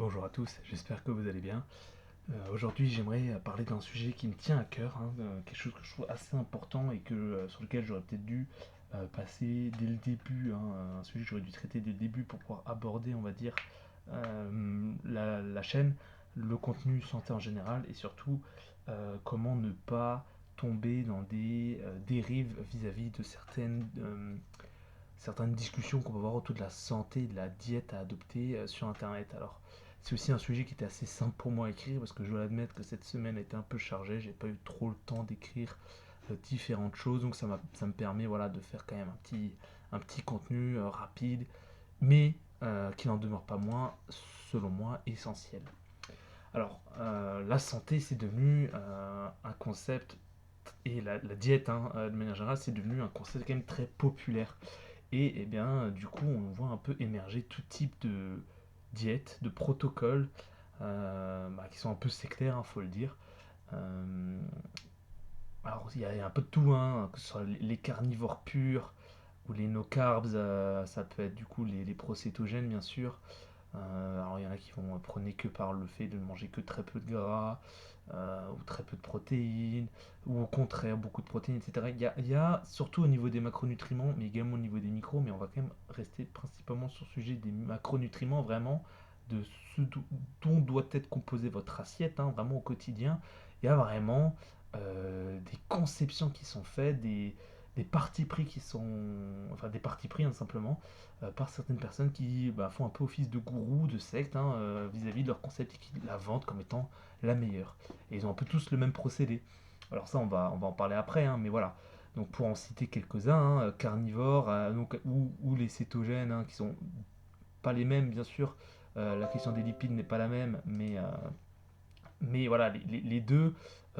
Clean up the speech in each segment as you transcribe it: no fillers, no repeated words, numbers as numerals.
Bonjour à tous, j'espère que vous allez bien. Aujourd'hui, j'aimerais parler d'un sujet qui me tient à cœur, quelque chose que je trouve assez important et sur lequel j'aurais peut-être dû passer dès le début, un sujet que j'aurais dû traiter dès le début pour pouvoir aborder, on va dire, la chaîne, le contenu santé en général et surtout comment ne pas tomber dans des dérives vis-à-vis de certaines discussions qu'on peut avoir autour de la santé et de la diète à adopter sur Internet. Alors, c'est aussi un sujet qui était assez simple pour moi à écrire parce que je dois admettre que cette semaine était un peu chargée, j'ai pas eu trop le temps d'écrire différentes choses, donc ça me permet voilà, de faire quand même un petit contenu rapide, mais qui n'en demeure pas moins, selon moi, essentiel. Alors, la santé, c'est devenu un concept, et la diète, de manière générale, c'est devenu un concept quand même très populaire. Et eh bien, du coup, on voit un peu émerger tout type de diètes, de protocoles, qui sont un peu sectaires, il faut le dire. Euh, alors, il y a un peu de tout, que ce soit les carnivores purs ou les no carbs, ça peut être du coup les procétogènes, bien sûr. Alors, il y en a qui vont prôner que par le fait de ne manger que très peu de gras, ou très peu de protéines, ou au contraire beaucoup de protéines, etc. Il y a surtout au niveau des macronutriments, mais également au niveau des micros, mais on va quand même rester principalement sur le sujet des macronutriments, vraiment, de dont doit être composée votre assiette, vraiment au quotidien. Il y a vraiment des conceptions qui sont faites, des partis pris qui sont. Enfin, des partis pris, simplement, par certaines personnes qui font un peu office de gourou, de secte, vis-à-vis de leur concept et qui la vendent comme étant la meilleure. Et ils ont un peu tous le même procédé. Alors ça, on va en parler après, mais voilà. Donc pour en citer quelques-uns, carnivores, ou les cétogènes, qui sont pas les mêmes, bien sûr. La question des lipides n'est pas la même, mais voilà, les deux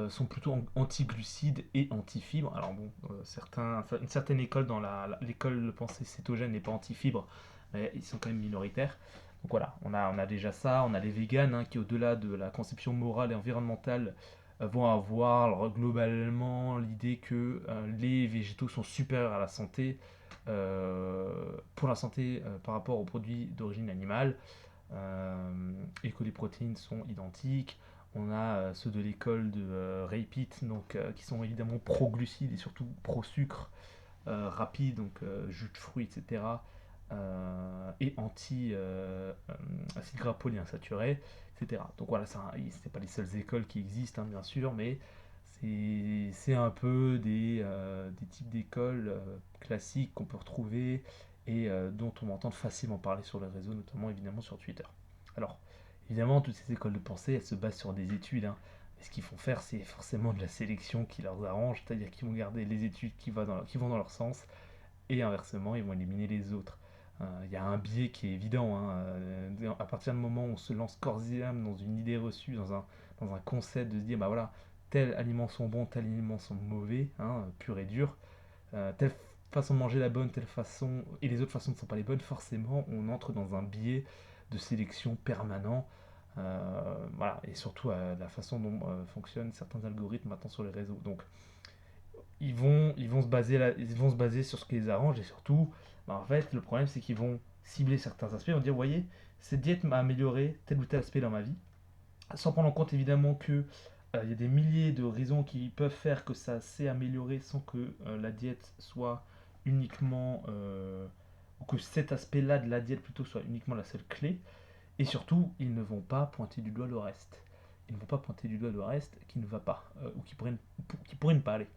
sont plutôt anti-glucides et anti-fibres. Alors bon, une certaine école dans l'école de pensée cétogène n'est pas anti-fibres, mais ils sont quand même minoritaires. Donc voilà, on a déjà ça, on a les véganes, qui au-delà de la conception morale et environnementale vont avoir alors, globalement l'idée que les végétaux sont supérieurs à la santé, pour la santé par rapport aux produits d'origine animale, et que les protéines sont identiques. On a ceux de l'école de Ray Pitt, donc, qui sont évidemment pro-glucides et surtout pro-sucre rapide, donc jus de fruits, etc. Et anti-acides gras polyinsaturés, etc. Donc voilà, ce n'est pas les seules écoles qui existent, bien sûr, mais c'est un peu des types d'écoles classiques qu'on peut retrouver et dont on entend facilement parler sur les réseaux, notamment évidemment sur Twitter. Alors, évidemment, toutes ces écoles de pensée, elles se basent sur des études, et ce qu'ils font faire, c'est forcément de la sélection qui leur arrange, c'est-à-dire qu'ils vont garder les études qui vont dans leur sens, et inversement, ils vont éliminer les autres. Il y a un biais qui est évident, à partir du moment où on se lance corps et âme dans une idée reçue, dans un concept de se dire, bah voilà, tels aliments sont bons, tels aliments sont mauvais, pur et dur, telle façon de manger la bonne, telle façon, et les autres façons ne sont pas les bonnes, forcément, on entre dans un biais de sélection permanent. Voilà, et surtout la façon dont fonctionnent certains algorithmes maintenant sur les réseaux. Donc, ils vont se baser sur ce qui les arrange, et surtout, en fait, le problème c'est qu'ils vont cibler certains aspects, ils vont dire, vous voyez, cette diète m'a amélioré tel ou tel aspect dans ma vie, sans prendre en compte évidemment que il y a des milliers de raisons qui peuvent faire que ça s'est amélioré sans que la diète soit uniquement, ou que cet aspect-là de la diète plutôt soit uniquement la seule clé. Et surtout, ils ne vont pas pointer du doigt le reste. Ils ne vont pas pointer du doigt le reste qui ne va pas, ou qui pourrait ne pas aller.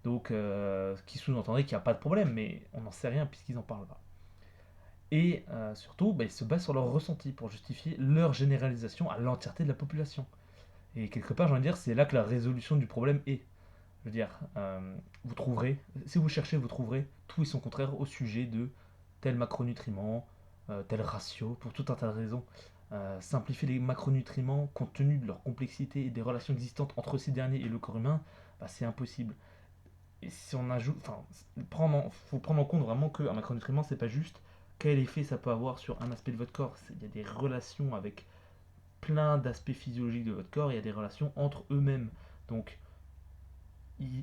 Donc, ce qui sous-entendrait qu'il n'y a pas de problème, mais on n'en sait rien puisqu'ils n'en parlent pas. Et surtout, ils se basent sur leur ressenti pour justifier leur généralisation à l'entièreté de la population. Et quelque part, j'ai envie de dire, c'est là que la résolution du problème est. Je veux dire, vous trouverez, si vous cherchez, vous trouverez tout et son contraire au sujet de tel macronutriment, tel ratio, pour tout un tas de raisons. Simplifier les macronutriments compte tenu de leur complexité et des relations existantes entre ces derniers et le corps humain, c'est impossible. Et si on ajoute, faut prendre en compte vraiment qu'un macronutriment, c'est pas juste quel effet ça peut avoir sur un aspect de votre corps. Il y a des relations avec plein d'aspects physiologiques de votre corps, il y a des relations entre eux-mêmes. Donc,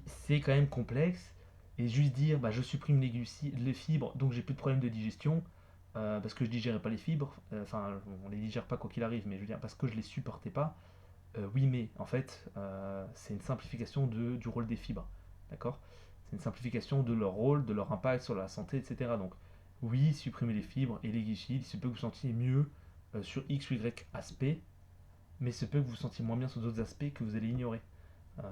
c'est quand même complexe. Et juste dire, je supprime les fibres, donc j'ai plus de problème de digestion, parce que je digérais pas les fibres, enfin, on les digère pas quoi qu'il arrive, mais je veux dire, parce que je les supportais pas, oui, mais en fait, c'est une simplification du rôle des fibres, d'accord? C'est une simplification de leur rôle, de leur impact sur la santé, etc. Donc, oui, supprimez les fibres et les glucides, il se peut que vous sentiez mieux sur X ou Y aspect, mais il se peut que vous vous sentiez moins bien sur d'autres aspects que vous allez ignorer.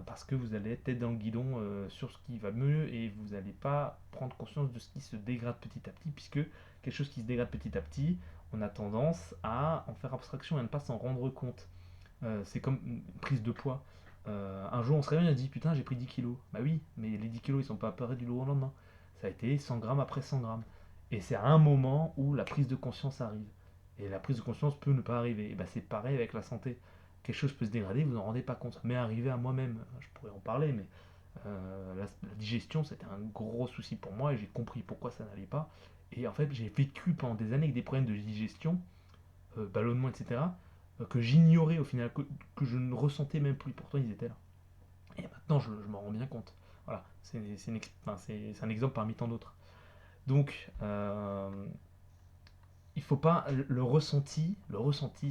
Parce que vous allez être tête dans le guidon sur ce qui va mieux et vous n'allez pas prendre conscience de ce qui se dégrade petit à petit, puisque quelque chose qui se dégrade petit à petit, on a tendance à en faire abstraction et à ne pas s'en rendre compte. C'est comme une prise de poids. Un jour on se réveille et on se dit putain j'ai pris 10 kilos. Bah oui, mais les 10 kilos ils sont pas apparus du jour au lendemain. Ça a été 100 grammes après 100 grammes. Et c'est à un moment où la prise de conscience arrive. Et la prise de conscience peut ne pas arriver. Et bah c'est pareil avec la santé. Quelque chose peut se dégrader, vous n'en rendez pas compte. Mais arriver à moi-même, je pourrais en parler, mais la digestion c'était un gros souci pour moi et j'ai compris pourquoi ça n'allait pas. Et en fait j'ai vécu pendant des années avec des problèmes de digestion, ballonnement, etc., que j'ignorais au final, que je ne ressentais même plus. Pourtant, ils étaient là. Et maintenant, je m'en rends bien compte. Voilà, enfin, c'est un exemple parmi tant d'autres. Donc, il faut pas. Le ressenti,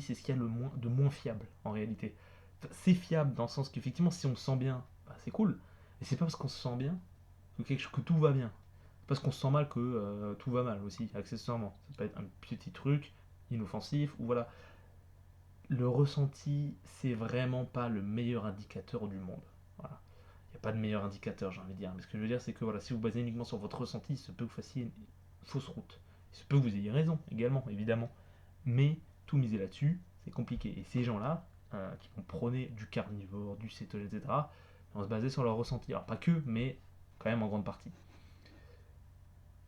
c'est ce qu'il y a de moins fiable en réalité. Enfin, c'est fiable dans le sens qu'effectivement, si on se sent bien, bah, c'est cool. Et c'est pas parce qu'on se sent bien que tout va bien. Parce qu'on se sent mal que tout va mal aussi, accessoirement. Ça peut être un petit truc inoffensif, ou voilà, le ressenti, c'est vraiment pas le meilleur indicateur du monde. Voilà. Il n'y a pas de meilleur indicateur, j'ai envie de dire. Mais ce que je veux dire, c'est que voilà, si vous basez uniquement sur votre ressenti, il se peut que vous fassiez une fausse route. Il se peut que vous ayez raison, également, évidemment. Mais tout miser là-dessus, c'est compliqué. Et ces gens-là, qui vont prôner du carnivore, du cétogène, etc., vont se baser sur leur ressenti. Alors pas que, mais quand même en grande partie.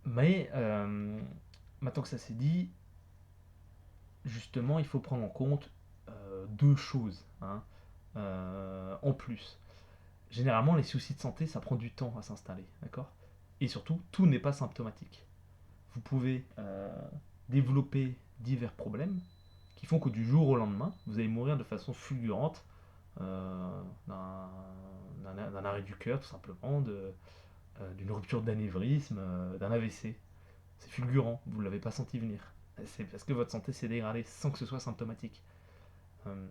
Mais maintenant que ça s'est dit, justement, il faut prendre en compte deux choses, hein, en plus. Généralement, les soucis de santé, ça prend du temps à s'installer, d'accord? Et surtout, tout n'est pas symptomatique. Vous pouvez développer divers problèmes qui font que du jour au lendemain, vous allez mourir de façon fulgurante d'un arrêt du cœur, tout simplement, d'une rupture d'anévrisme, d'un AVC. C'est fulgurant, vous ne l'avez pas senti venir. C'est parce que votre santé s'est dégradée sans que ce soit symptomatique. Euh,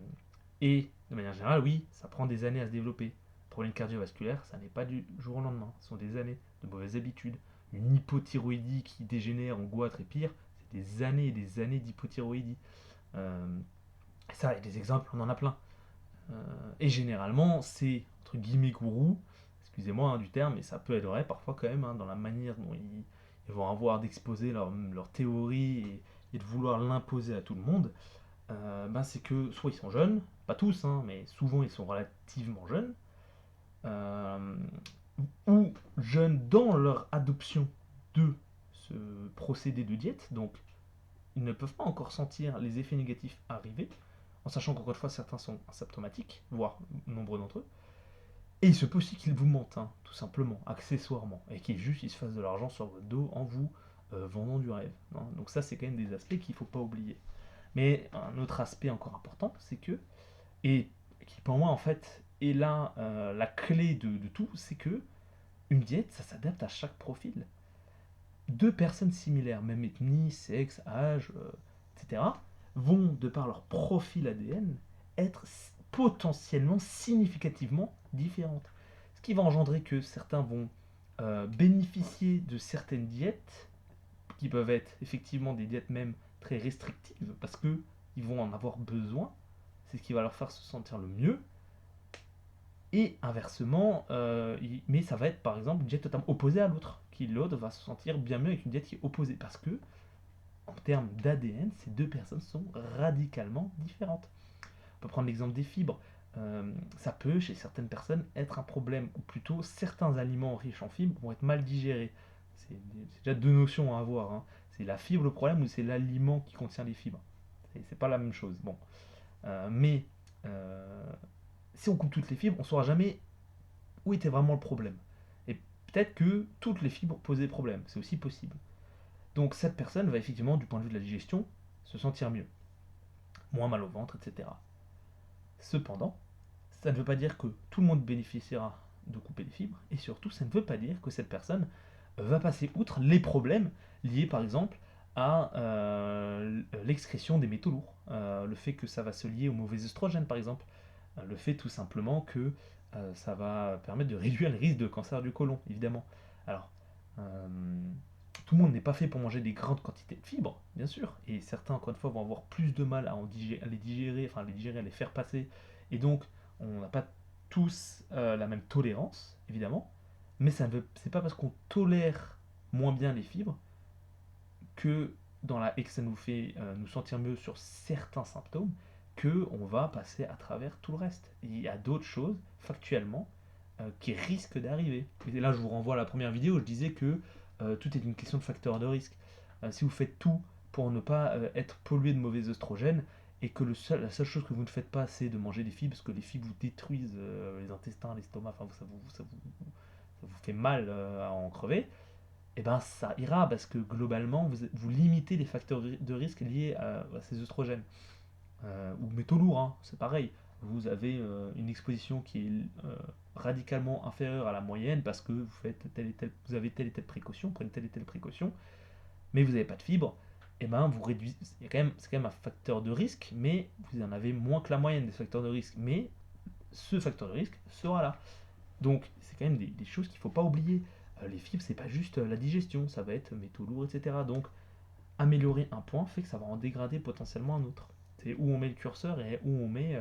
et de manière générale, oui, ça prend des années à se développer. Problème cardiovasculaire, ça n'est pas du jour au lendemain. Ce sont des années de mauvaises habitudes. Une hypothyroïdie qui dégénère en goitre et pire, c'est des années et des années d'hypothyroïdie. Euh, Ça, il y a des exemples, on en a plein. Et généralement, c'est entre guillemets gourou, excusez-moi du terme, mais ça peut être vrai parfois quand même, hein, dans la manière dont ils vont avoir d'exposer leur théorie et de vouloir l'imposer à tout le monde. Ben c'est que soit ils sont jeunes, pas tous, hein, mais souvent ils sont relativement jeunes, euh, ou jeunes dans leur adoption de ce procédé de diète, donc ils ne peuvent pas encore sentir les effets négatifs arriver, en sachant qu'encore une fois certains sont asymptomatiques, voire nombreux d'entre eux, et il se peut aussi qu'ils vous mentent, hein, tout simplement, accessoirement, et qu'ils juste ils se fassent de l'argent sur votre dos en vous vendant du rêve, hein. Donc ça c'est quand même des aspects qu'il ne faut pas oublier. Mais un autre aspect encore important, c'est que, et qui pour moi en fait est là la clé de tout, c'est que une diète, ça s'adapte à chaque profil. Deux personnes similaires, même ethnie, sexe, âge, etc., vont, de par leur profil ADN, être potentiellement, significativement différentes. Ce qui va engendrer que certains vont bénéficier de certaines diètes, qui peuvent être effectivement des diètes même très restrictives, parce que ils vont en avoir besoin, c'est ce qui va leur faire se sentir le mieux, et inversement, mais ça va être par exemple une diète totalement opposée à l'autre, qui l'autre va se sentir bien mieux avec une diète qui est opposée, parce que en termes d'ADN, ces deux personnes sont radicalement différentes. On peut prendre l'exemple des fibres. Ça peut, chez certaines personnes, être un problème, ou plutôt certains aliments riches en fibres vont être mal digérés. C'est déjà deux notions à avoir, hein. C'est la fibre le problème ou c'est l'aliment qui contient les fibres. C'est pas la même chose. Bon. Mais si on coupe toutes les fibres, on ne saura jamais où était vraiment le problème. Et peut-être que toutes les fibres posaient problème. C'est aussi possible. Donc cette personne va effectivement, du point de vue de la digestion, se sentir mieux. Moins mal au ventre, etc. Cependant, ça ne veut pas dire que tout le monde bénéficiera de couper les fibres, et surtout, ça ne veut pas dire que cette personne va passer outre les problèmes liés, par exemple, à l'excrétion des métaux lourds. Le fait que ça va se lier aux mauvais œstrogènes, par exemple. Le fait tout simplement que ça va permettre de réduire le risque de cancer du côlon, évidemment. Alors, euh, tout le monde n'est pas fait pour manger des grandes quantités de fibres, bien sûr, et certains, encore une fois, vont avoir plus de mal à les digérer, enfin, à les digérer, à les faire passer, et donc, on n'a pas tous la même tolérance, évidemment, mais ça ne veut, c'est pas parce qu'on tolère moins bien les fibres que et que ça nous fait nous sentir mieux sur certains symptômes que on va passer à travers tout le reste. Il y a d'autres choses, factuellement, qui risquent d'arriver. Et là, je vous renvoie à la première vidéo où je disais que tout est une question de facteur de risque. Si vous faites tout pour ne pas être pollué de mauvais oestrogènes, et que la seule chose que vous ne faites pas, c'est de manger des fibres, parce que les fibres vous détruisent les intestins, l'estomac, enfin, ça vous fait mal à en crever, eh ben ça ira parce que globalement vous limitez les facteurs de risque liés à ces œstrogènes. Ou métaux lourds, hein, c'est pareil. Vous avez une exposition qui est radicalement inférieure à la moyenne parce que vous avez telle et telle précaution, prenez telle et telle précaution, mais vous n'avez pas de fibres. Et ben vous réduisez, c'est quand même un facteur de risque, mais vous en avez moins que la moyenne des facteurs de risque. Mais ce facteur de risque sera là. Donc, c'est quand même des choses qu'il ne faut pas oublier. Les fibres, c'est pas juste la digestion, ça va être métaux lourds, etc. Donc, améliorer un point fait que ça va en dégrader potentiellement un autre. C'est où on met le curseur et où on met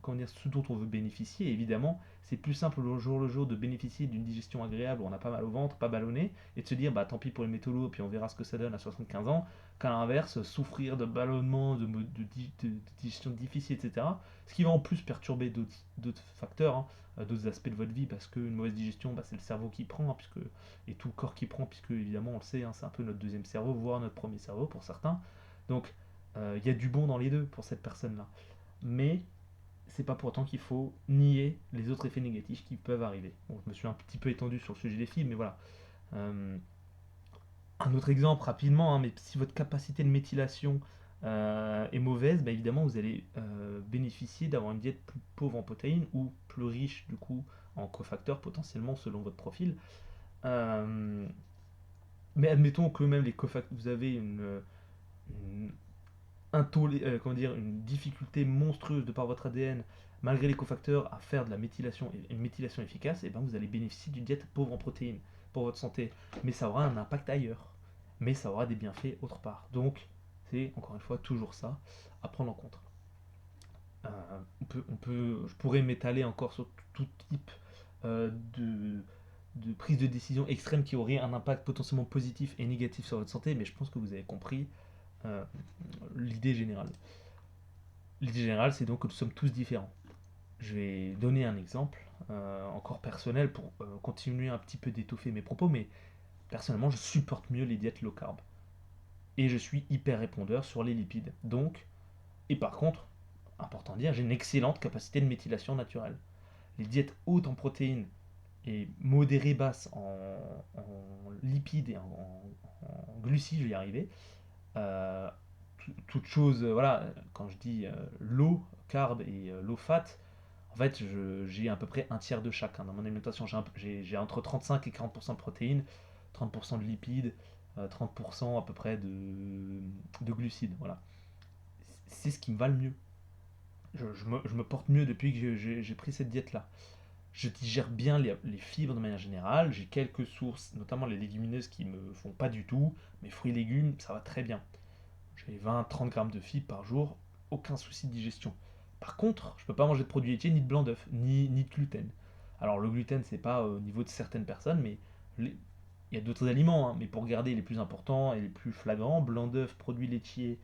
comment dire, ce dont on veut bénéficier. Et évidemment, c'est plus simple le jour de bénéficier d'une digestion agréable où on n'a pas mal au ventre, pas ballonné, et de se dire bah tant pis pour les métaux lourds, puis on verra ce que ça donne à 75 ans, qu'à l'inverse, souffrir de ballonnement, de digestion difficile, etc. Ce qui va en plus perturber d'autres facteurs, hein, d'autres aspects de votre vie, parce qu'une mauvaise digestion, bah, c'est le cerveau qui prend, hein, et tout le corps qui prend, puisque évidemment on le sait, hein, c'est un peu notre deuxième cerveau, voire notre premier cerveau pour certains. Donc il y a du bon dans les deux pour cette personne-là, mais c'est pas pour autant qu'il faut nier les autres effets négatifs qui peuvent arriver. Bon, je me suis un petit peu étendu sur le sujet des fibres, mais voilà. Euh, un autre exemple rapidement, hein, mais si votre capacité de méthylation est mauvaise, bah évidemment vous allez bénéficier d'avoir une diète plus pauvre en protéines ou plus riche du coup en cofacteurs potentiellement selon votre profil. Euh, mais admettons que même les cofacteurs, vous avez une comment dire, une difficulté monstrueuse de par votre ADN, malgré les cofacteurs, à faire de la méthylation et une méthylation efficace, et ben vous allez bénéficier d'une diète pauvre en protéines pour votre santé. Mais ça aura un impact ailleurs. Mais ça aura des bienfaits autre part. Donc, c'est encore une fois toujours ça à prendre en compte. Je pourrais m'étaler encore sur tout type euh, de, de prise de décision extrême qui aurait un impact potentiellement positif et négatif sur votre santé, mais je pense que vous avez compris euh, l'idée générale. L'idée générale, c'est donc que nous sommes tous différents. Je vais donner un exemple encore personnel pour continuer un petit peu d'étoffer mes propos, mais personnellement, je supporte mieux les diètes low carb. Et je suis hyper répondeur sur les lipides. Donc, et par contre, important à dire, j'ai une excellente capacité de méthylation naturelle. Les diètes hautes en protéines et modérées basses en lipides et en glucides, je vais y arriver, euh, toute chose, voilà, quand je dis low carb et low fat, en fait, j'ai à peu près un tiers de chaque, hein. Dans mon alimentation. J'ai entre 35 et 40% de protéines, 30% de lipides, 30% à peu près de glucides. Voilà. C'est ce qui me va le mieux. Je me porte mieux depuis que j'ai pris cette diète-là. Je digère bien les fibres de manière générale. J'ai quelques sources, notamment les légumineuses qui me font pas du tout. Mes fruits et légumes, ça va très bien. J'ai 20-30 grammes de fibres par jour, aucun souci de digestion. Par contre, je ne peux pas manger de produits laitiers, ni de blanc d'œuf, ni de gluten. Alors le gluten, c'est pas au niveau de certaines personnes, mais il y a d'autres aliments, hein, mais pour garder les plus importants et les plus flagrants, blanc d'œuf, produits laitiers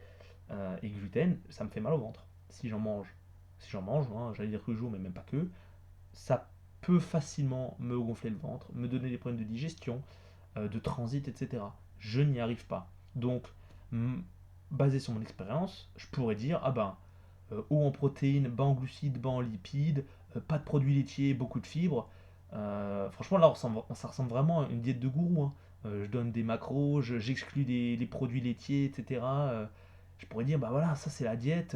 et gluten, ça me fait mal au ventre si j'en mange. Si j'en mange, hein, j'allais dire que le jour, mais même pas que, ça peut facilement me gonfler le ventre, me donner des problèmes de digestion, de transit, etc. Je n'y arrive pas. Donc, basé sur mon expérience, je pourrais dire ah ben, haut en protéines, bas en glucides, bas en lipides, pas de produits laitiers, beaucoup de fibres. Franchement, là, ça ressemble vraiment à une diète de gourou, hein. Je donne des macros, j'exclus les produits laitiers, etc. Je pourrais dire bah voilà, ça c'est la diète.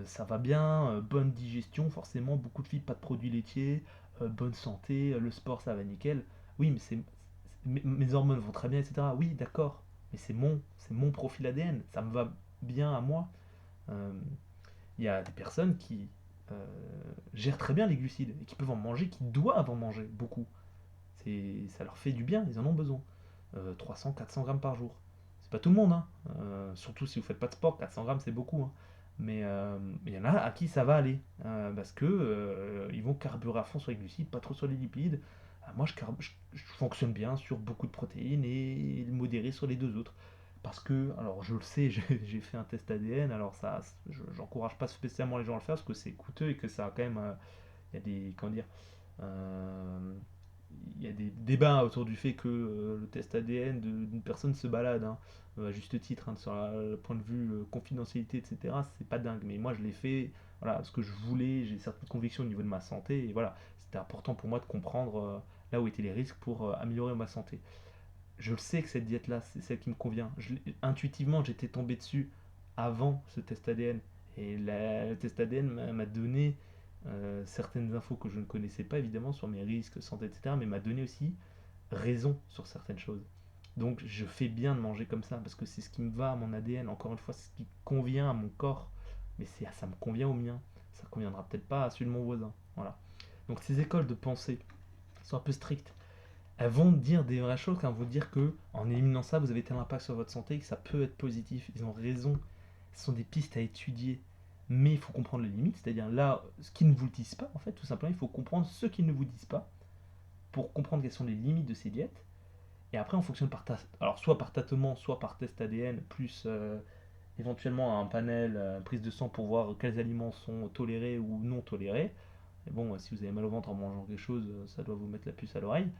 Ça va bien, bonne digestion, forcément, beaucoup de fibres, pas de produits laitiers, bonne santé, le sport ça va nickel. Oui, mais mes hormones vont très bien, etc. Oui, d'accord, mais c'est mon profil ADN, ça me va bien à moi. Euh, Il y a des personnes qui euh, gèrent très bien les glucides et qui peuvent en manger, qui doivent en manger beaucoup. Ça leur fait du bien, ils en ont besoin. 300, 400 grammes par jour. C'est pas tout le monde, hein. Surtout si vous faites pas de sport, 400 grammes c'est beaucoup, hein. Mais il y en a à qui ça va aller, parce que ils vont carburer à fond sur les glucides, pas trop sur les lipides. Moi je fonctionne bien sur beaucoup de protéines et modéré sur les deux autres. Parce que, alors je le sais, j'ai fait un test ADN, alors ça, j'encourage pas spécialement les gens à le faire parce que c'est coûteux et que ça a quand même, il y a des, comment dire, euh, il y a des débats autour du fait que le test ADN d'une personne se balade, hein, à juste titre, hein, sur le point de vue confidentialité, etc. C'est pas dingue, mais moi je l'ai fait, voilà, ce que je voulais, j'ai certaines convictions au niveau de ma santé, et voilà, c'était important pour moi de comprendre là où étaient les risques pour améliorer ma santé. Je le sais que cette diète-là, c'est celle qui me convient. Intuitivement, j'étais tombé dessus avant ce test ADN. Et le test ADN m'a donné certaines infos que je ne connaissais pas, évidemment, sur mes risques, santé, etc. Mais m'a donné aussi raison sur certaines choses. Donc je fais bien de manger comme ça, parce que c'est ce qui me va à mon ADN. Encore une fois, c'est ce qui convient à mon corps. Mais ça me convient au mien. Ça ne conviendra peut-être pas à celui de mon voisin. Voilà. Donc ces écoles de pensée sont un peu strictes. Elles vont dire des vraies choses quand elles vont dire que en éliminant ça, vous avez tel impact sur votre santé que ça peut être positif. Ils ont raison. Ce sont des pistes à étudier. Mais il faut comprendre les limites, c'est-à-dire là, ce qu'ils ne vous disent pas, en fait, tout simplement, il faut comprendre ce qu'ils ne vous disent pas pour comprendre quelles sont les limites de ces diètes. Et après, on fonctionne alors soit par tâtonnement, soit par test ADN, plus éventuellement un panel, prise de sang pour voir quels aliments sont tolérés ou non tolérés. Et bon, si vous avez mal au ventre en mangeant quelque chose, ça doit vous mettre la puce à l'oreille.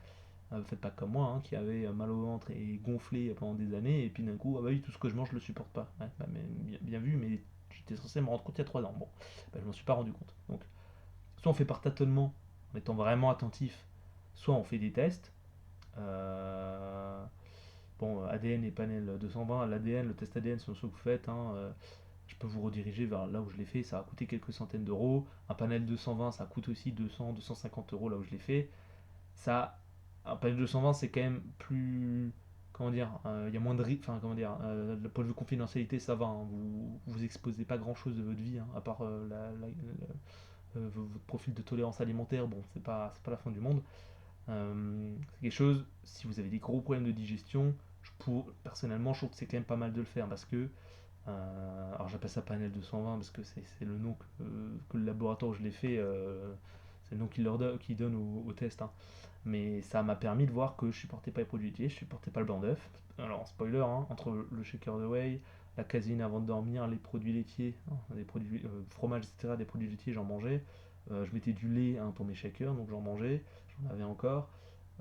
Faites pas comme moi, hein, qui avait mal au ventre et gonflé pendant des années, et puis d'un coup, ah bah oui, tout ce que je mange, je le supporte pas. Ouais, bah, mais, bien vu, mais j'étais censé me rendre compte il y a 3 ans. Bon, bah, je m'en suis pas rendu compte. Donc, soit on fait par tâtonnement, en étant vraiment attentif, soit on fait des tests. Euh, Bon, ADN et panel 220, l'ADN, le test ADN, c'est ce que vous faites, hein, je peux vous rediriger vers là où je l'ai fait, ça a coûté quelques centaines d'euros. Un panel 220, ça coûte aussi 200, 250 euros là où je l'ai fait. Ça, un panel 220, c'est quand même plus. Comment dire, il y a moins de risques. Enfin, comment dire, le point de vue confidentialité, ça va, hein, vous exposez pas grand chose de votre vie, hein, à part votre profil de tolérance alimentaire. Bon, c'est pas la fin du monde. C'est quelque chose, si vous avez des gros problèmes de digestion, personnellement, je trouve que c'est quand même pas mal de le faire parce que, alors j'appelle ça panel 220 parce que c'est le nom que le laboratoire où je l'ai fait, c'est le nom qu'il donne au test, hein. Mais ça m'a permis de voir que je supportais pas les produits laitiers, je supportais pas le blanc d'œuf. Alors, spoiler, hein, entre le shaker de whey, la caséine avant de dormir, les produits laitiers, hein, des produits fromage, etc., des produits laitiers, j'en mangeais. Je mettais du lait, hein, pour mes shakers, donc j'en mangeais, j'en avais encore.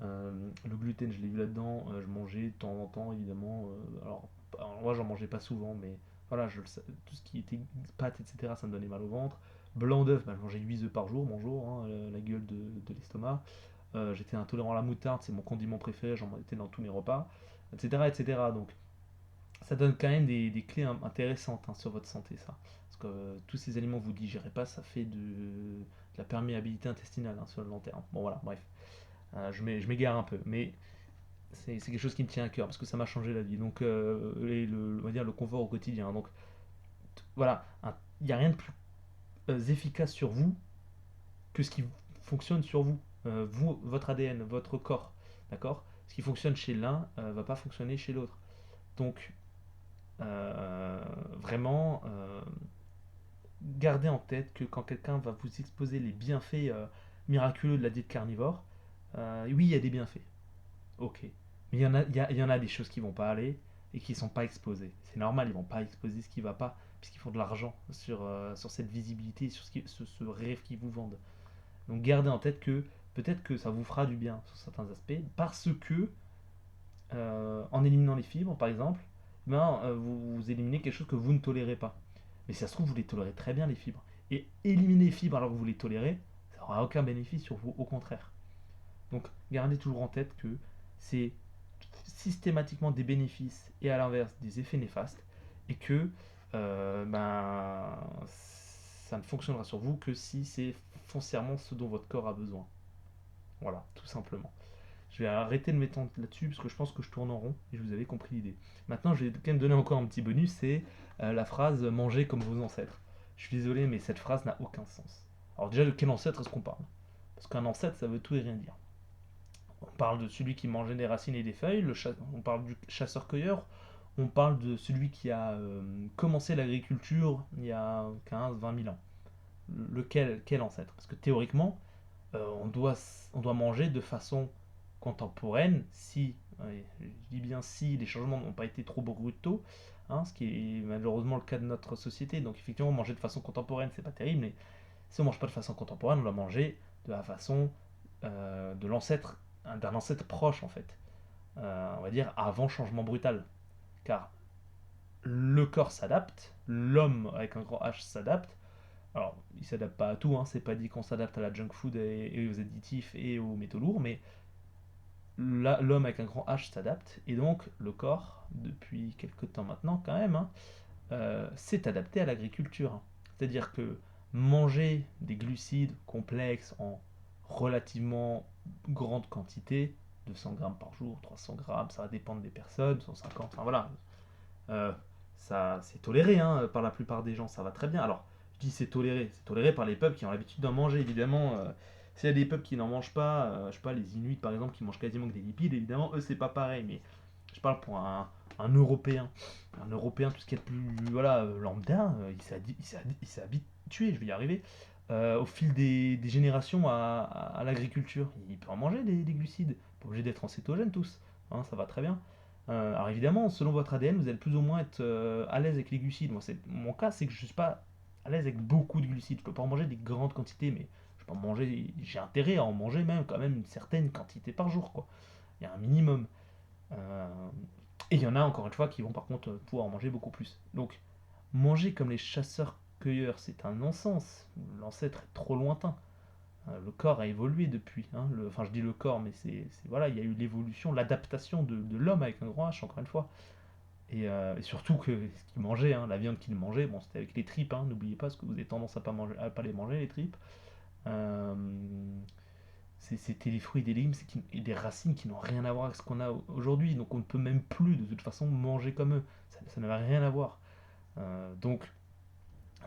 Le gluten, je l'ai vu là-dedans, je mangeais de temps en temps, évidemment. Alors moi, j'en mangeais pas souvent, mais voilà, tout ce qui était pâtes, etc., ça me donnait mal au ventre. Blanc d'œuf, bah, je mangeais 8 œufs par jour, bonjour, hein, la gueule de l'estomac. J'étais intolérant à la moutarde, c'est mon condiment préféré, j'en mettais dans tous mes repas, etc. etc. Donc ça donne quand même des clés intéressantes, hein, sur votre santé, ça. Parce que tous ces aliments que vous ne digérez pas, ça fait de la perméabilité intestinale, hein, sur le long terme. Bon voilà, bref. Je m'égare un peu, mais c'est quelque chose qui me tient à cœur parce que ça m'a changé la vie. Donc, et on va dire le confort au quotidien. Donc voilà, il n'y a rien de plus efficace sur vous que ce qui fonctionne sur vous. Vous, votre ADN, votre corps. D'accord. Ce qui fonctionne chez l'un va pas fonctionner chez l'autre. Donc, vraiment, gardez en tête que quand quelqu'un va vous exposer les bienfaits miraculeux de la diète carnivore, oui, il y a des bienfaits. Ok. Mais il y en a des choses qui vont pas aller et qui sont pas exposées. C'est normal, ils vont pas exposer ce qui va pas, puisqu'ils font de l'argent sur cette visibilité, sur ce rêve qu'ils vous vendent. Donc gardez en tête que peut-être que ça vous fera du bien sur certains aspects, parce que en éliminant les fibres, par exemple, vous éliminez quelque chose que vous ne tolérez pas. Mais si ça se trouve, vous les tolérez très bien, les fibres. Et éliminer les fibres alors que vous les tolérez, ça n'aura aucun bénéfice sur vous, au contraire. Donc gardez toujours en tête que c'est systématiquement des bénéfices et à l'inverse des effets néfastes, et que ça ne fonctionnera sur vous que si c'est foncièrement ce dont votre corps a besoin. Voilà, tout simplement. Je vais arrêter de m'étendre là-dessus parce que je pense que je tourne en rond et je vous avais compris l'idée. Maintenant, je vais quand même donner encore un petit bonus, c'est la phrase manger comme vos ancêtres. Je suis désolé, mais cette phrase n'a aucun sens. Alors déjà, de quel ancêtre est-ce qu'on parle? Parce qu'un ancêtre, ça veut tout et rien dire. On parle de celui qui mangeait des racines et des feuilles, on parle du chasseur-cueilleur, on parle de celui qui a commencé l'agriculture il y a 15-20 000 ans. Quel ancêtre? Parce que théoriquement, on doit manger de façon contemporaine si, ouais, je dis bien si, les changements n'ont pas été trop brutaux, hein, ce qui est malheureusement le cas de notre société. Donc effectivement, manger de façon contemporaine, c'est pas terrible, mais si on mange pas de façon contemporaine, on doit manger de la façon de l'ancêtre, d'un ancêtre proche en fait. On va dire avant changement brutal. Car le corps s'adapte, l'homme avec un grand H s'adapte. Alors, il s'adapte pas à tout, hein, c'est pas dit qu'on s'adapte à la junk food et aux additifs et aux métaux lourds, mais l'homme avec un grand H s'adapte, et donc le corps, depuis quelques temps maintenant quand même, hein, s'est adapté à l'agriculture. C'est-à-dire que manger des glucides complexes en relativement grande quantité, 200 grammes par jour, 300 grammes, ça va dépendre des personnes, 150, enfin voilà, euh, ça c'est toléré hein, par la plupart des gens, ça va très bien. Alors, je dis c'est toléré par les peuples qui ont l'habitude d'en manger, évidemment. S'il y a des peuples qui n'en mangent pas, je sais pas, les Inuits par exemple, qui mangent quasiment que des lipides, évidemment, eux c'est pas pareil, mais je parle pour un Européen. Un Européen, tout ce qui est plus voilà, lambda, il s'est habitué, je vais y arriver, au fil des générations à l'agriculture. Il peut en manger des glucides, pas obligé d'être en cétogène tous, hein, ça va très bien. Alors évidemment, selon votre ADN, vous allez plus ou moins être à l'aise avec les glucides. Mon cas, c'est que je ne suis pas à l'aise avec beaucoup de glucides. Je peux pas en manger des grandes quantités, mais je peux en manger. J'ai intérêt à en manger même quand même une certaine quantité par jour, quoi. Il y a un minimum. Euh, et il y en a encore une fois qui vont par contre pouvoir en manger beaucoup plus. Donc manger comme les chasseurs-cueilleurs, c'est un non-sens. L'ancêtre est trop lointain. Le corps a évolué depuis, hein. Enfin, je dis le corps, mais voilà, il y a eu l'évolution, l'adaptation de l'homme avec un grand H, encore une fois. Et surtout que ce qu'il mangeait, hein, la viande qu'il mangeait, bon, c'était avec les tripes, hein, n'oubliez pas, parce que vous avez tendance à pas les manger, les tripes. Euh, C'était les fruits et des légumes et des racines qui n'ont rien à voir avec ce qu'on a aujourd'hui. Donc on ne peut même plus, de toute façon, manger comme eux. Ça n'a rien à voir. Donc,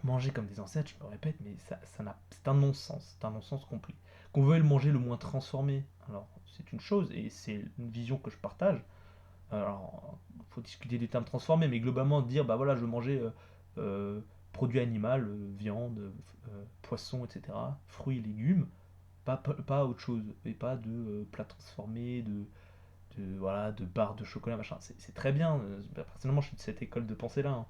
manger comme des ancêtres, je me répète, mais c'est un non-sens. C'est un non-sens complet. Qu'on veuille le manger le moins transformé, alors c'est une chose, et c'est une vision que je partage. Alors, il faut discuter des termes transformés, mais globalement, dire, bah voilà, je veux manger euh, produits animaux, viande, poisson, etc., fruits et légumes, pas autre chose, et pas de plats transformés, voilà, de barres de chocolat, machin. C'est très bien. Personnellement, je suis de cette école de pensée-là,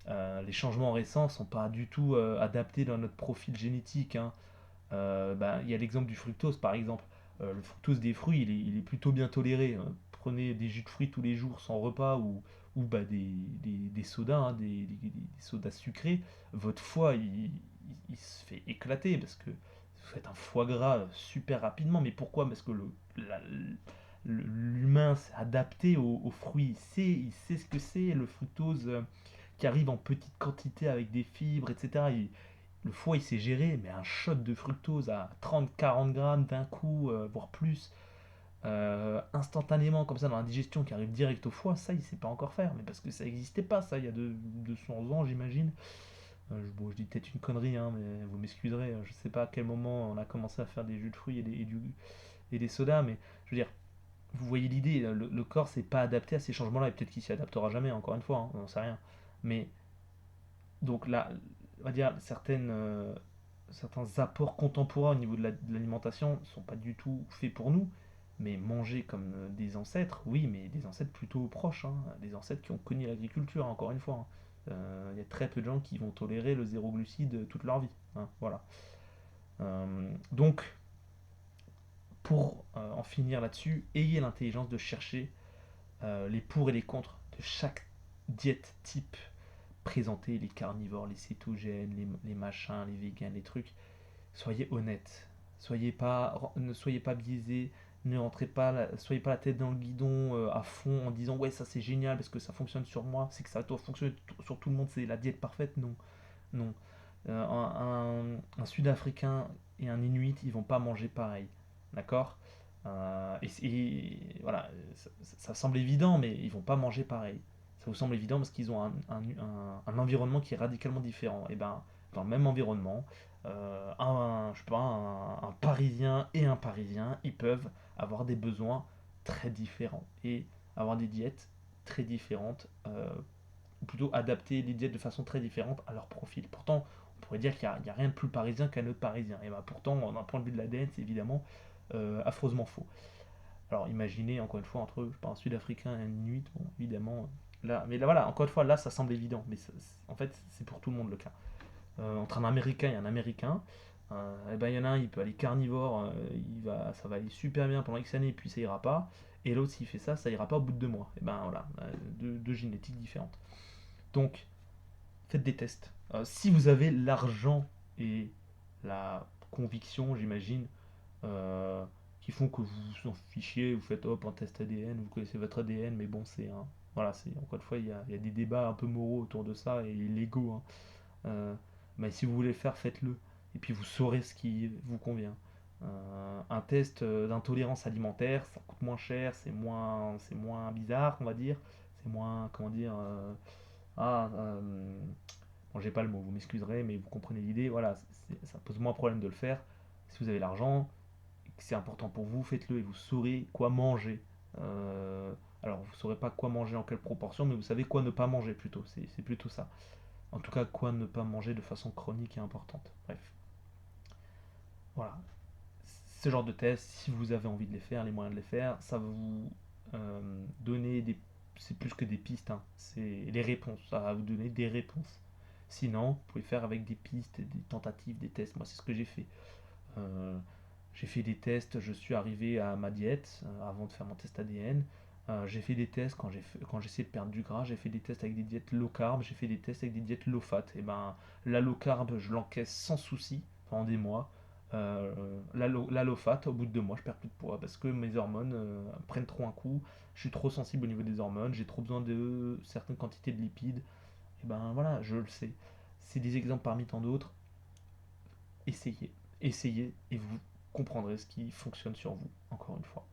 hein. Les changements récents sont pas du tout adaptés dans notre profil génétique, hein. Bah, il y a l'exemple du fructose par exemple. Le fructose des fruits, il est plutôt bien toléré, hein. Prenez des jus de fruits tous les jours sans repas ou bah, des sodas, hein, des sodas sucrés. Votre foie, il se fait éclater parce que vous faites un foie gras super rapidement. Mais pourquoi? Parce que l'humain s'est adapté aux fruits. Il sait ce que c'est le fructose qui arrive en petite quantité avec des fibres, etc. Le foie, il sait gérer, mais un shot de fructose à 30-40 grammes d'un coup, voire plus, instantanément, comme ça, dans la digestion, qui arrive direct au foie, ça, il sait pas encore faire. Mais parce que ça n'existait pas, ça, il y a 200 ans, j'imagine. Bon, je dis peut-être une connerie, hein, mais vous m'excuserez. Je sais pas à quel moment on a commencé à faire des jus de fruits et des sodas, mais je veux dire, vous voyez l'idée, le corps s'est pas adapté à ces changements-là, et peut-être qu'il s'y adaptera jamais, encore une fois, hein, on n'en sait rien. Mais donc là, on va dire certains apports contemporains au niveau de l'alimentation ne sont pas du tout faits pour nous, mais manger comme des ancêtres, oui, mais des ancêtres plutôt proches, hein, des ancêtres qui ont connu l'agriculture, encore une fois, hein. Il y a très peu de gens qui vont tolérer le zéro glucide toute leur vie, hein, voilà. Donc, pour en finir là-dessus, ayez l'intelligence de chercher les pour et les contre de chaque diète type présenter les carnivores, les cétogènes, les machins, les végans, les trucs. Soyez honnête. Ne soyez pas biaisé. Ne rentrez pas, soyez pas la tête dans le guidon à fond en disant ouais ça c'est génial parce que ça fonctionne sur moi, c'est que ça doit fonctionner sur tout le monde, c'est la diète parfaite. Non, non. Un Sud-Africain et un Inuit ils vont pas manger pareil, d'accord? Voilà, ça semble évident, mais ils vont pas manger pareil. Ça vous semble évident parce qu'ils ont un environnement qui est radicalement différent. Et ben, dans le même environnement, je sais pas, un Parisien et un Parisien, ils peuvent avoir des besoins très différents et avoir des diètes très différentes, ou plutôt adapter les diètes de façon très différente à leur profil. Pourtant, on pourrait dire qu'il n'y a rien de plus parisien qu'un autre parisien. Et ben pourtant, d'un point de vue de l'ADN, c'est évidemment affreusement faux. Alors imaginez encore une fois entre je sais pas, un Sud-Africain et un Inuit, bon évidemment là, mais là voilà, encore une fois là ça semble évident, mais en fait c'est pour tout le monde le cas. Entre un Américain et un Américain, et ben il y en a un il peut aller carnivore, ça va aller super bien pendant X années puis ça ira pas, et l'autre s'il fait ça, ça ira pas au bout de 2 mois. Et ben voilà, deux génétiques différentes. Donc faites des tests. Si vous avez l'argent et la conviction, j'imagine, euh, qui font que vous vous en fichiez, vous faites hop un test ADN, vous connaissez votre ADN, mais bon, c'est un. Voilà, c'est encore une fois, il y a des débats un peu moraux autour de ça et légaux, hein. Euh, mais si vous voulez le faire, faites-le. Et puis vous saurez ce qui vous convient. Un test d'intolérance alimentaire, ça coûte moins cher, c'est moins bizarre, on va dire. C'est moins, comment dire, ah, bon, j'ai pas le mot, vous m'excuserez, mais vous comprenez l'idée. Voilà, ça pose moins de problème de le faire. Si vous avez l'argent, c'est important pour vous, faites-le et vous saurez quoi manger. Alors, vous ne saurez pas quoi manger en quelle proportion, mais vous savez quoi ne pas manger plutôt. C'est plutôt ça. En tout cas, quoi ne pas manger de façon chronique et importante. Bref, voilà. Ce genre de tests, si vous avez envie de les faire, les moyens de les faire, ça va vous donner des. C'est plus que des pistes, hein. C'est les réponses. Ça va vous donner des réponses. Sinon, vous pouvez faire avec des pistes, des tentatives, des tests. Moi, c'est ce que j'ai fait. Euh, j'ai fait des tests, je suis arrivé à ma diète avant de faire mon test ADN. J'ai fait des tests quand j'ai essayé de perdre du gras, j'ai fait des tests avec des diètes low carb, j'ai fait des tests avec des diètes low fat. Et ben la low carb, je l'encaisse sans souci pendant des mois. La low fat, au bout de 2 mois, je perds plus de poids parce que mes hormones prennent trop un coup. Je suis trop sensible au niveau des hormones, j'ai trop besoin de certaines quantités de lipides. Et ben voilà, je le sais. C'est des exemples parmi tant d'autres. Essayez, essayez et vous comprendrez ce qui fonctionne sur vous, encore une fois.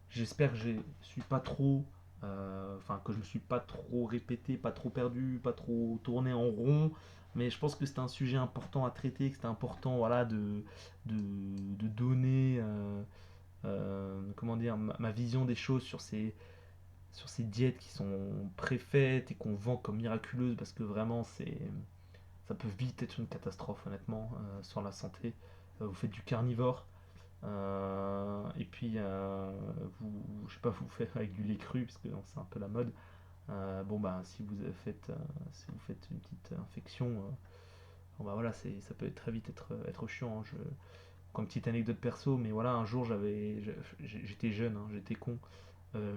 J'espère que je suis pas trop, enfin que je me suis pas trop répété, pas trop perdu, pas trop tourné en rond, mais je pense que c'est un sujet important à traiter, que c'est important, voilà, de donner, comment dire, ma vision des choses sur ces diètes qui sont préfaites et qu'on vend comme miraculeuses, parce que vraiment ça peut vite être une catastrophe, honnêtement, sur la santé. Vous faites du carnivore, et puis je sais pas, vous faites avec du lait cru, parce que c'est un peu la mode. Bon, bah, si vous faites une petite infection, bon, bah voilà, ça peut très vite être chiant, hein. Comme petite anecdote perso, mais voilà, un jour j'étais jeune, hein, j'étais con,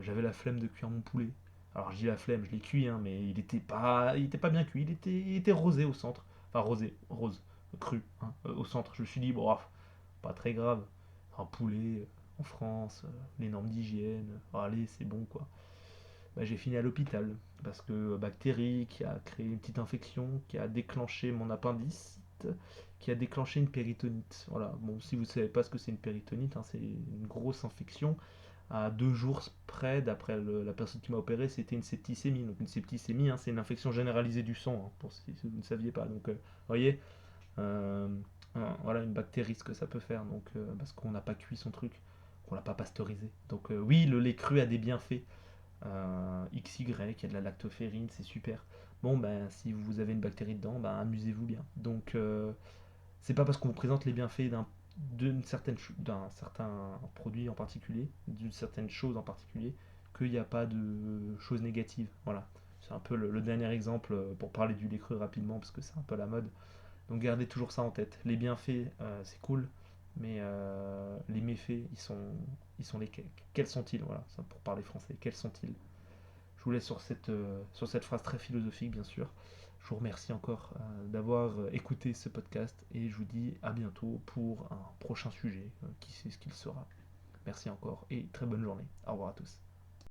j'avais la flemme de cuire mon poulet. Alors je dis la flemme, je l'ai cuit, hein, mais il était pas bien cuit, il était rosé au centre. Enfin rosé, rose, cru, hein, au centre. Je me suis dit, bon, pas très grave. Un poulet en France, les normes d'hygiène, allez, c'est bon quoi. Bah, j'ai fini à l'hôpital parce que bactérie qui a créé une petite infection, qui a déclenché mon appendicite, qui a déclenché une péritonite. Voilà, bon, si vous ne savez pas ce que c'est une péritonite, hein, c'est une grosse infection à 2 jours près, d'après la personne qui m'a opéré, c'était une septicémie. Donc une septicémie, hein, c'est une infection généralisée du sang, hein, pour si vous ne saviez pas. Donc, vous voyez, euh, voilà une bactérie, ce que ça peut faire. Donc, parce qu'on n'a pas cuit son truc, qu'on l'a pas pasteurisé. Donc, oui, le lait cru a des bienfaits. XY, il y a de la lactoferrine, c'est super. Bon, ben, si vous avez une bactérie dedans, ben, amusez-vous bien. Donc, c'est pas parce qu'on vous présente les bienfaits d'un certain produit en particulier, d'une certaine chose en particulier, qu'il n'y a pas de choses négatives. Voilà. C'est un peu le dernier exemple pour parler du lait cru rapidement, parce que c'est un peu la mode. Donc gardez toujours ça en tête. Les bienfaits, c'est cool, mais les méfaits, ils sont lesquels? Quels sont-ils? Voilà, ça pour parler français. Quels sont-ils? Je vous laisse sur cette phrase très philosophique, bien sûr. Je vous remercie encore d'avoir écouté ce podcast et je vous dis à bientôt pour un prochain sujet. Qui sait ce qu'il sera. Merci encore et très bonne journée. Au revoir à tous.